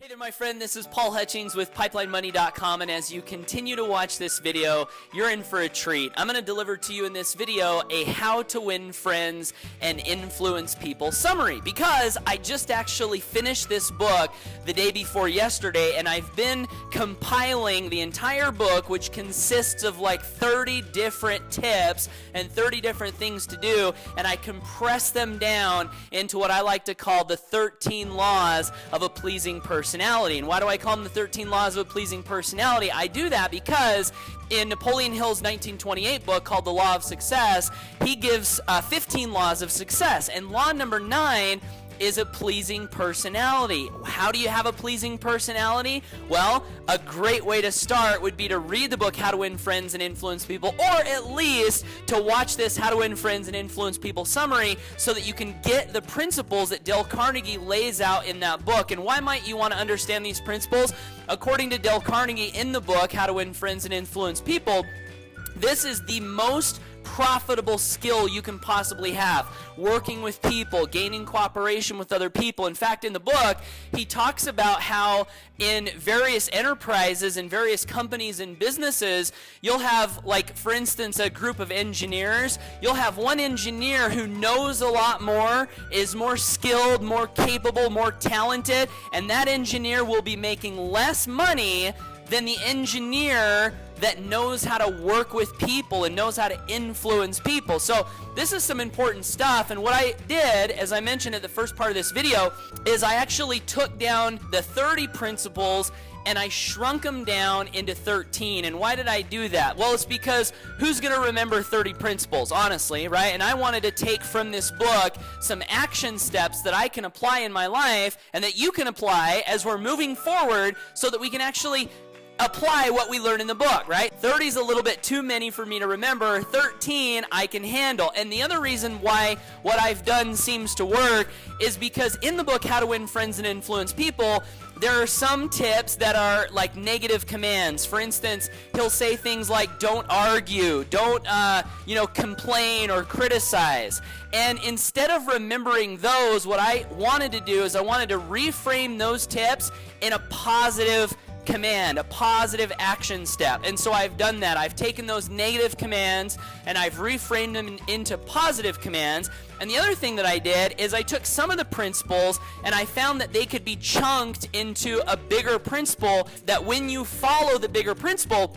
Hey there, my friend. This is Paul Hutchings with PipelineMoney.com, and as you continue to watch this video, you're in for a treat. I'm going to deliver to you in this video a how to win friends and influence people summary, because I just actually finished this book the day before yesterday, and I've been compiling the entire book, which consists of like 30 different tips and 30 different things to do, and I compress them down into what I like to call the 13 laws of a pleasing personality. And why do I call them the 13 laws of a pleasing personality? I do that because in Napoleon Hill's 1928 book called The Law of Success, he gives 15 laws of success. And law number 9 is a pleasing personality. How do you have a pleasing personality? Well, a great way to start would be to read the book How to Win Friends and Influence People, or at least to watch this How to Win Friends and Influence People summary so that you can get the principles that Dale Carnegie lays out in that book. And why might you want to understand these principles? According to Dale Carnegie in the book How to Win Friends and Influence People, this is the most profitable skill you can possibly have. Working with people, gaining cooperation with other people. In fact, in the book, he talks about how in various enterprises and various companies and businesses, you'll have, like, for instance, a group of engineers. You'll have one engineer who knows a lot more, is more skilled, more capable, more talented, and that engineer will be making less money than the engineer that knows how to work with people and knows how to influence people. So this is some important stuff, and what I did, as I mentioned at the first part of this video, is I actually took down the 30 principles and I shrunk them down into 13. And why did I do that? Well, it's because who's going to remember 30 principles, honestly, right? And I wanted to take from this book some action steps that I can apply in my life and that you can apply as we're moving forward so that we can actually apply what we learn in the book, right? 30 is a little bit too many for me to remember. 13 I can handle. And the other reason why what I've done seems to work is because in the book How to Win Friends and Influence People, there are some tips that are like negative commands. For instance, he'll say things like don't argue, don't complain or criticize. And instead of remembering those, what I wanted to do is I wanted to reframe those tips in a positive command, a positive action step. And so I've done that. I've taken those negative commands and I've reframed them into positive commands. And the other thing that I did is I took some of the principles and I found that they could be chunked into a bigger principle, that when you follow the bigger principle,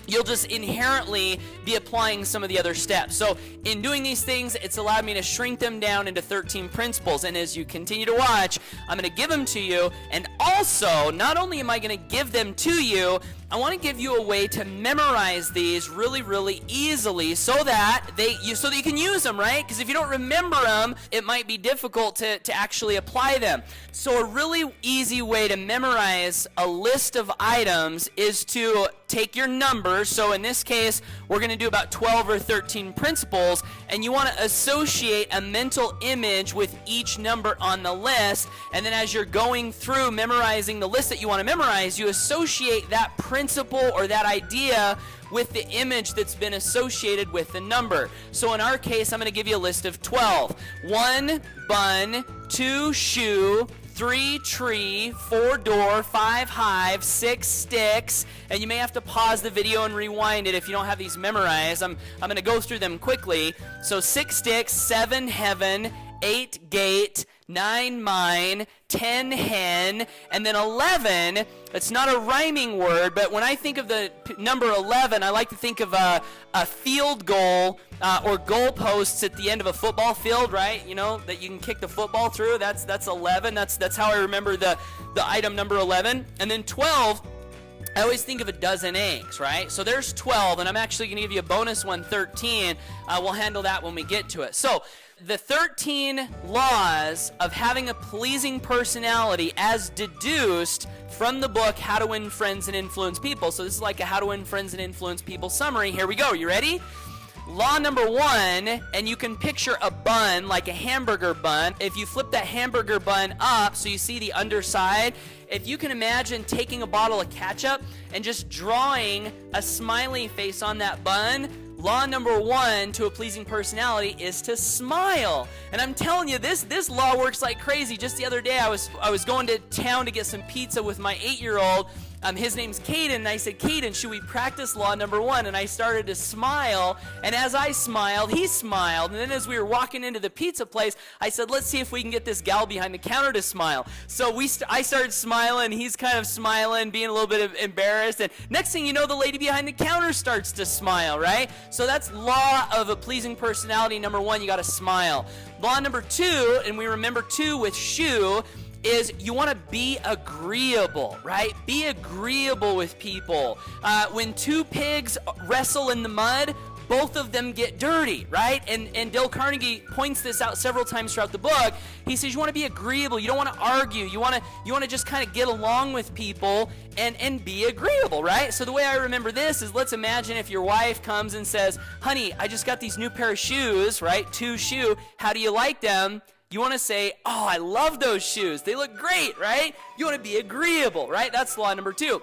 you'll just inherently be applying some of the other steps. So in doing these things, it's allowed me to shrink them down into 13 principles. And as you continue to watch, I'm going to give them to you. And also, not only am I going to give them to you, I want to give you a way to memorize these really, really easily so that you can use them, right? Because if you don't remember them, it might be difficult to actually apply them. So a really easy way to memorize a list of items is to take your numbers. So in this case, we're going to do about 12 or 13 principles, and you want to associate a mental image with each number on the list. And then as you're going through memorizing the list that you want to memorize, you associate that principle or that idea with the image that's been associated with the number. So in our case, I'm going to give you a list of 12. 1 bun, 2 shoe, 3 tree, 4 door, 5 hive, 6 sticks, and you may have to pause the video and rewind it if you don't have these memorized. I'm going to go through them quickly. So 6 sticks, 7 heaven, 8 gate, 9 mine, 10 hen, and then 11. It's not a rhyming word, but when I think of the number 11, I like to think of a field goal or goalposts at the end of a football field, right? You know, that you can kick the football through. That's 11. That's how I remember the item number 11. And then 12, I always think of a dozen eggs, right? So there's 12, and I'm actually going to give you a bonus one, 13. We'll handle that when we get to it. So the 13 laws of having a pleasing personality as deduced from the book How to Win Friends and Influence People. So this is like a How to Win Friends and Influence People summary. Here we go. You ready? Law number 1, and you can picture a bun like a hamburger bun. If you flip that hamburger bun up so you see the underside, if you can imagine taking a bottle of ketchup and just drawing a smiley face on that bun, law number 1 to a pleasing personality is to smile. And I'm telling you, this law works like crazy. Just the other day, I was going to town to get some pizza with my 8-year-old. His name's Caden, and I said, Caden, should we practice law number 1? And I started to smile, and as I smiled, he smiled. And then as we were walking into the pizza place, I said, let's see if we can get this gal behind the counter to smile. So I started smiling, he's kind of smiling, being a little bit embarrassed, and next thing you know, the lady behind the counter starts to smile, right? So that's law of a pleasing personality number 1, you gotta smile. Law number 2, and we remember 2 with shoe, is you want to be agreeable, right? Be agreeable with people. When 2 pigs wrestle in the mud, both of them get dirty, right? And Dale Carnegie points this out several times throughout the book. He says you want to be agreeable. You don't want to argue. You want to just kind of get along with people and be agreeable, right? So the way I remember this is, let's imagine if your wife comes and says, honey, I just got these new pair of shoes, right? 2 shoe. How do you like them? You want to say, oh, I love those shoes. They look great, right? You want to be agreeable, right? That's law number 2.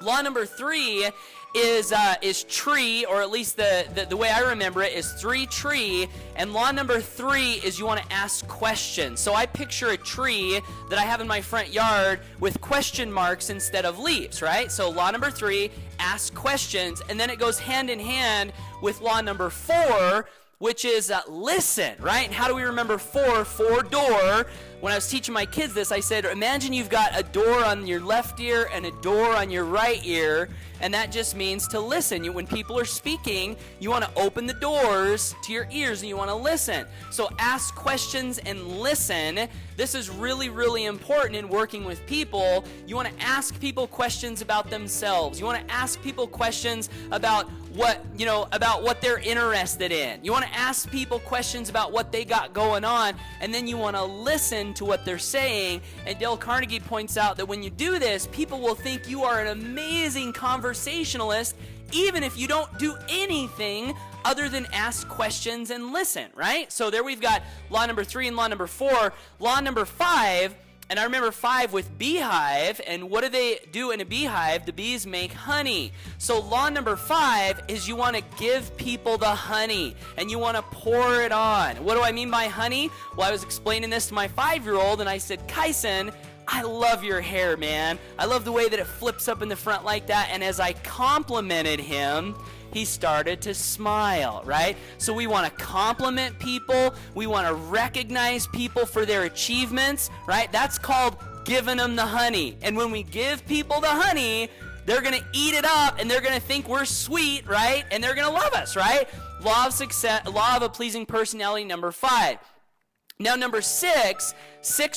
Law number 3 is tree, or at least the way I remember it is 3 tree. And law number 3 is you want to ask questions. So I picture a tree that I have in my front yard with question marks instead of leaves, right? So law number 3, ask questions. And then it goes hand in hand with law number 4, which is listen, right? And how do we remember 4? 4 door. When I was teaching my kids this, I said, imagine you've got a door on your left ear and a door on your right ear, and that just means to listen. When people are speaking, you want to open the doors to your ears and you want to listen. So ask questions and listen. This is really, really important in working with people. You want to ask people questions about themselves. You want to ask people questions about what they're interested in. You want to ask people questions about what they got going on, and then you want to listen to what they're saying. And Dale Carnegie points out that when you do this, people will think you are an amazing conversationalist, even if you don't do anything other than ask questions and listen, right? So there we've got law number 3 and law number 4. Law number 5, and I remember 5 with beehive, and what do they do in a beehive? The bees make honey. So law number 5 is you want to give people the honey, and you want to pour it on. What do I mean by honey? Well, I was explaining this to my 5-year-old, and I said, Kyson, I love your hair, man. I love the way that it flips up in the front like that. And as I complimented him, he started to smile, right? So we want to compliment people. We want to recognize people for their achievements, right? That's called giving them the honey. And when we give people the honey, they're going to eat it up and they're going to think we're sweet, right? And they're going to love us, right? Law of success, law of a pleasing personality, number 5. Now, number 6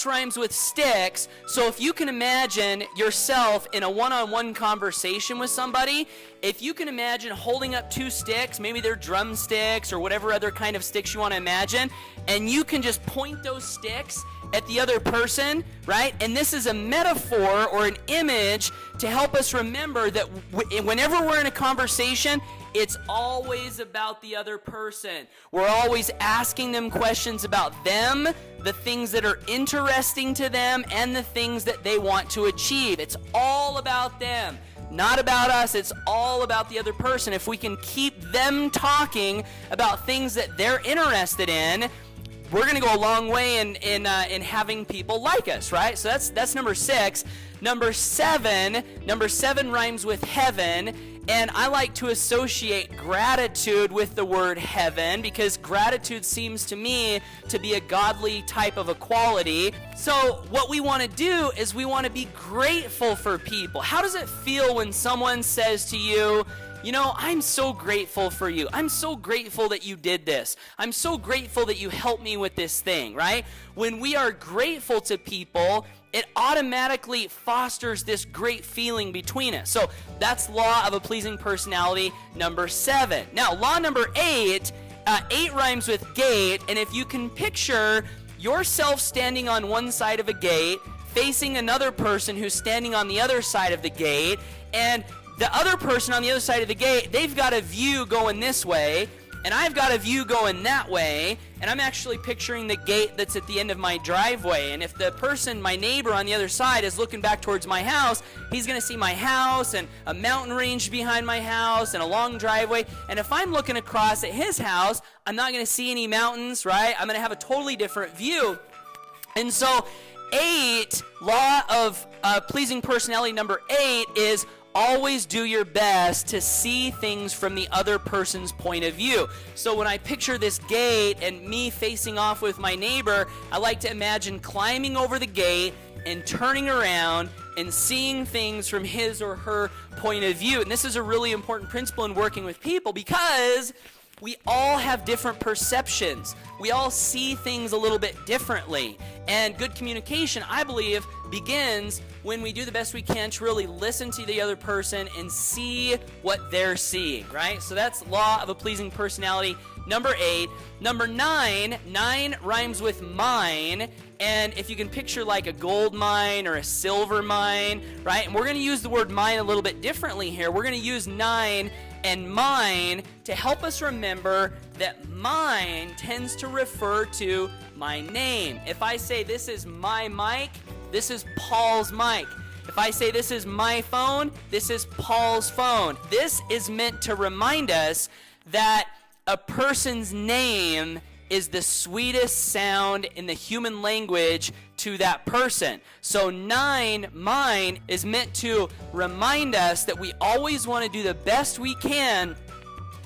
rhymes with sticks. So if you can imagine yourself in a one-on-one conversation with somebody, if you can imagine holding up 2 sticks, maybe they're drumsticks or whatever other kind of sticks you want to imagine, and you can just point those sticks at the other person, right? And this is a metaphor or an image to help us remember that whenever we're in a conversation, it's always about the other person. We're always asking them questions about them, the things that are interesting to them, and the things that they want to achieve. It's all about them, not about us. It's all about the other person. If we can keep them talking about things that they're interested in, we're going to go a long way in having people like us, right? So that's number 6. Number 7 rhymes with heaven. And I like to associate gratitude with the word heaven because gratitude seems to me to be a godly type of a quality. So what we want to do is we want to be grateful for people. How does it feel when someone says to you, you know, I'm so grateful for you. I'm so grateful that you did this. I'm so grateful that you helped me with this thing, right? When we are grateful to people, it automatically fosters this great feeling between us. So that's law of a pleasing personality, number 7. Now, law number 8, 8 rhymes with gate, and if you can picture yourself standing on one side of a gate, facing another person who's standing on the other side of the gate, and the other person on the other side of the gate, they've got a view going this way, and I've got a view going that way, and I'm actually picturing the gate that's at the end of my driveway. And if the person, my neighbor on the other side, is looking back towards my house, he's going to see my house and a mountain range behind my house and a long driveway. And if I'm looking across at his house, I'm not going to see any mountains, right? I'm going to have a totally different view. And so 8, law of pleasing personality number 8 is always do your best to see things from the other person's point of view. So when I picture this gate and me facing off with my neighbor, I like to imagine climbing over the gate and turning around and seeing things from his or her point of view. And this is a really important principle in working with people, because we all have different perceptions. We all see things a little bit differently. And good communication, I believe, begins when we do the best we can to really listen to the other person and see what they're seeing, right? So that's law of a pleasing personality number 8. Number 9 rhymes with mine. And if you can picture like a gold mine or a silver mine, right? And we're going to use the word mine a little bit differently here. We're going to use 9 and mine to help us remember that mine tends to refer to my name. If I say this is my mic, this is Paul's mic. If I say this is my phone, this is Paul's phone. This is meant to remind us that a person's name is the sweetest sound in the human language to that person. So 9, mine, is meant to remind us that we always want to do the best we can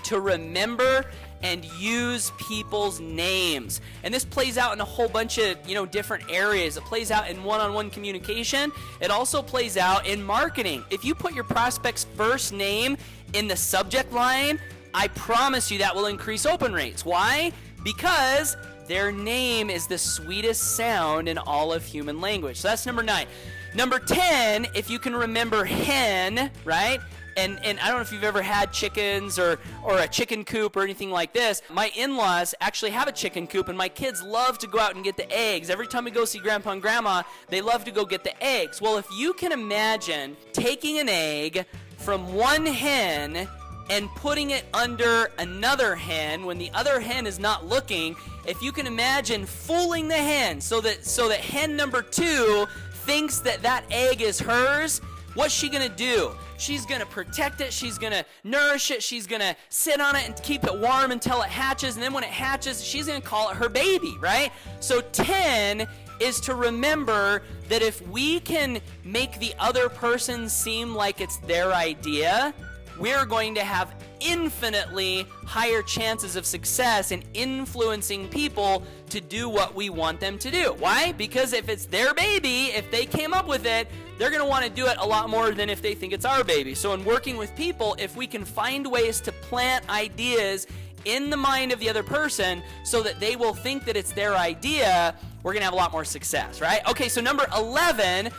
to remember and use people's names. And this plays out in a whole bunch of, different areas. It plays out in one-on-one communication. It also plays out in marketing. If you put your prospect's first name in the subject line, I promise you that will increase open rates. Why? Because their name is the sweetest sound in all of human language. So that's number 9. Number 10, if you can remember hen, right? And I don't know if you've ever had chickens or a chicken coop or anything like this. My in-laws actually have a chicken coop, and my kids love to go out and get the eggs. Every time we go see Grandpa and Grandma, they love to go get the eggs. Well, if you can imagine taking an egg from one hen and putting it under another hen when the other hen is not looking, if you can imagine fooling the hen so that hen number 2 thinks that egg is hers, what's she gonna do? She's gonna protect it, she's gonna nourish it, she's gonna sit on it and keep it warm until it hatches, and then when it hatches, she's gonna call it her baby, right? So 10 is to remember that if we can make the other person seem like it's their idea, we're going to have infinitely higher chances of success in influencing people to do what we want them to do. Why? Because if it's their baby, if they came up with it, they're going to want to do it a lot more than if they think it's our baby. So in working with people, if we can find ways to plant ideas in the mind of the other person so that they will think that it's their idea, we're going to have a lot more success, right? Okay, so number 11,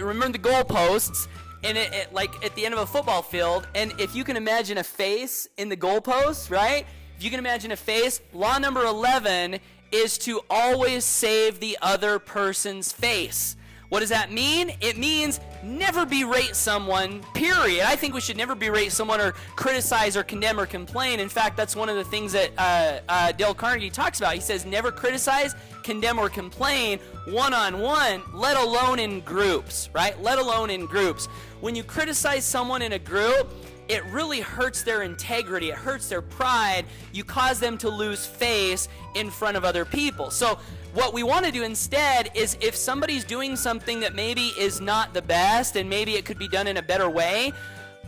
remember the goalposts. And it like at the end of a football field, and if you can imagine a face in the goalpost, right? If you can imagine a face, law number 11 is to always save the other person's face. What does that mean? It means never berate someone, period. I think we should never berate someone or criticize or condemn or complain. In fact, that's one of the things that Dale Carnegie talks about. He says never criticize, condemn, or complain one-on-one, let alone in groups, right? Let alone in groups. When you criticize someone in a group, it really hurts their integrity. It hurts their pride. You cause them to lose face in front of other people. So what we want to do instead is if somebody's doing something that maybe is not the best and maybe it could be done in a better way,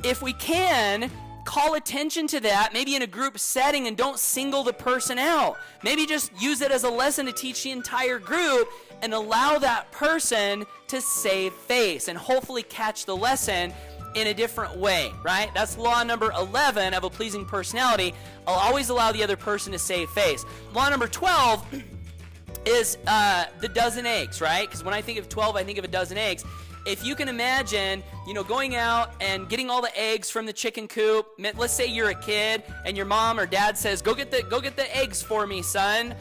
if we can, call attention to that, maybe in a group setting, and don't single the person out. Maybe just use it as a lesson to teach the entire group and allow that person to save face and hopefully catch the lesson in a different way, right? That's law number 11 of a pleasing personality. I'll always allow the other person to save face. Law number 12 is the dozen eggs, right? Because when I think of 12, I think of a dozen eggs. If you can imagine, going out and getting all the eggs from the chicken coop. Let's say you're a kid and your mom or dad says, "Go get the eggs for me, son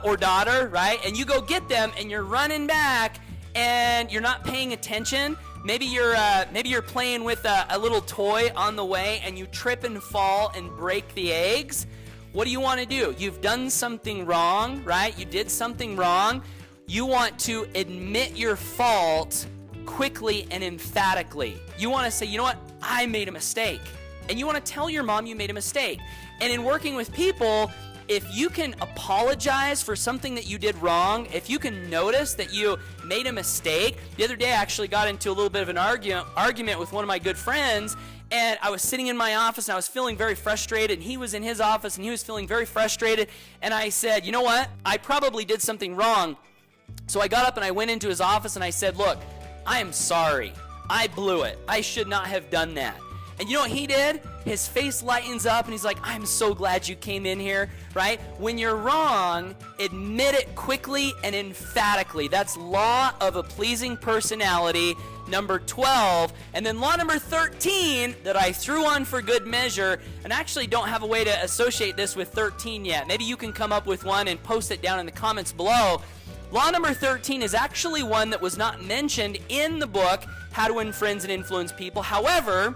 or daughter," right? And you go get them and you're running back and you're not paying attention. Maybe you're playing with a little toy on the way and you trip and fall and break the eggs. what do you want to do? You've done something wrong, right? You did something wrong. You want to admit your fault quickly and emphatically. You want to say, you know what? I made a mistake. And you want to tell your mom you made a mistake. And in working with people, if you can apologize for something that you did wrong, if you can notice that you made a mistake. The other day I actually got into a little bit of an argument with one of my good friends, and I was sitting in my office and I was feeling very frustrated, and he was in his office and he was feeling very frustrated, and I said, you know what? I probably did something wrong. So I got up and I went into his office and I said, look, I am sorry. I blew it. I should not have done that. And you know what he did? His face lightens up and he's like, I'm so glad you came in here, right? When you're wrong, admit it quickly and emphatically. That's law of a pleasing personality, number 12. And then law number 13 that I threw on for good measure, and I actually don't have a way to associate this with 13 yet. Maybe you can come up with one and post it down in the comments below. Law number 13 is actually one that was not mentioned in the book, How to Win Friends and Influence People. However,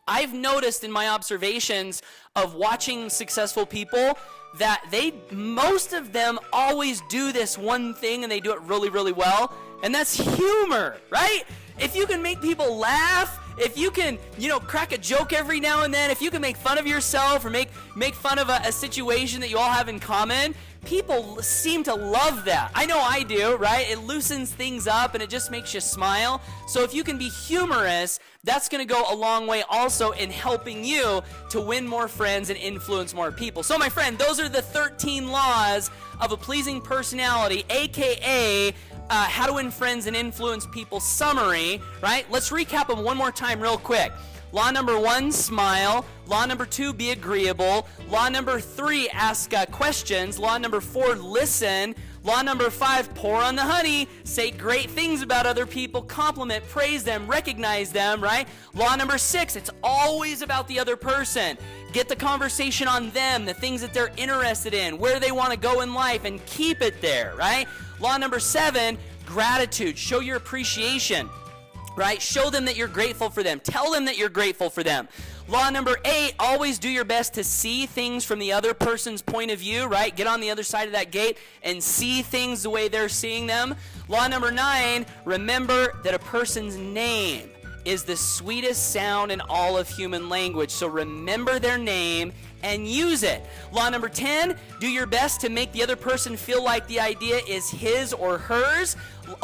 I've noticed in my observations of watching successful people that most of them always do this one thing and they do it really, really well, and that's humor, right? If you can make people laugh, if you can, crack a joke every now and then, if you can make fun of yourself or make fun of a situation that you all have in common, people seem to love that. I know I do, right? It loosens things up and it just makes you smile. So if you can be humorous, that's going to go a long way also in helping you to win more friends and influence more people. So my friend, those are the 13 laws of a pleasing personality, aka How to Win Friends and Influence People summary, right? Let's recap them one more time real quick. Law number 1, smile. Law number 2, be agreeable. Law number 3, ask questions. Law number 4, listen. Law number 5, pour on the honey. Say great things about other people. Compliment, praise them, recognize them, right? Law number 6, it's always about the other person. Get the conversation on them, the things that they're interested in, where they want to go in life, and keep it there, right? Law number 7, gratitude. Show your appreciation. Right? Show them that you're grateful for them. Tell them that you're grateful for them. Law number 8, always do your best to see things from the other person's point of view, right? Get on the other side of that gate and see things the way they're seeing them. Law number 9, remember that a person's name is the sweetest sound in all of human language. So remember their name and use it. Law number 10, do your best to make the other person feel like the idea is his or hers.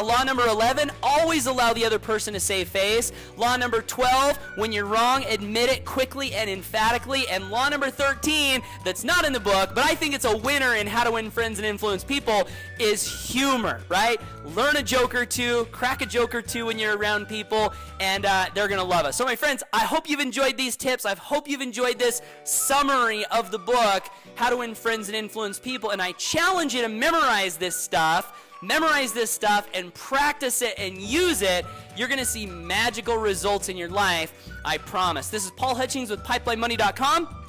Law number 11, always allow the other person to save face. Law number 12, when you're wrong, admit it quickly and emphatically. And law number 13, that's not in the book, but I think it's a winner in How to Win Friends and Influence People, is humor, right? Learn a joke or two, crack a joke or two when you're around people, and they're going to love us. So my friends, I hope you've enjoyed these tips. I hope you've enjoyed this summary of the book, How to Win Friends and Influence People, and I challenge you to memorize this stuff. Memorize this stuff and practice it and use it. You're going to see magical results in your life, I promise. This is Paul Hutchings with PipelineMoney.com.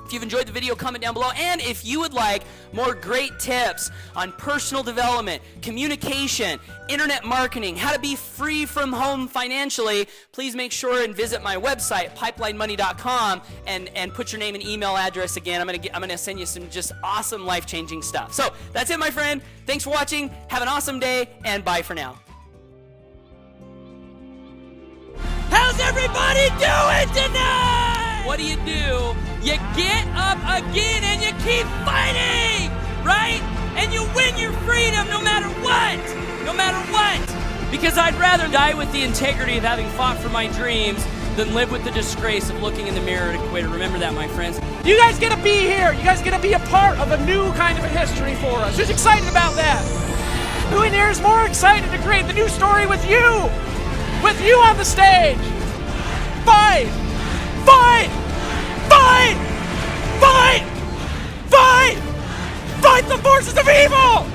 If you've enjoyed the video, comment down below. And if you would like more great tips on personal development, communication, internet marketing, how to be free from home financially, please make sure and visit my website, PipelineMoney.com, and put your name and email address again. I'm gonna send you some just awesome life-changing stuff. So that's it, my friend. Thanks for watching. Have an awesome day, and bye for now. How's everybody doing tonight? What do? You get up again and you keep fighting, right? And you win your freedom no matter what. No matter what. Because I'd rather die with the integrity of having fought for my dreams than live with the disgrace of looking in the mirror and quit. Remember that, my friends. You guys get to be here. You guys get to be a part of a new kind of a history for us. Who's excited about that? Who in here is more excited to create the new story with you? With you on the stage. Fight! Fight! Fight! Fight! Fight! Fight the forces of evil!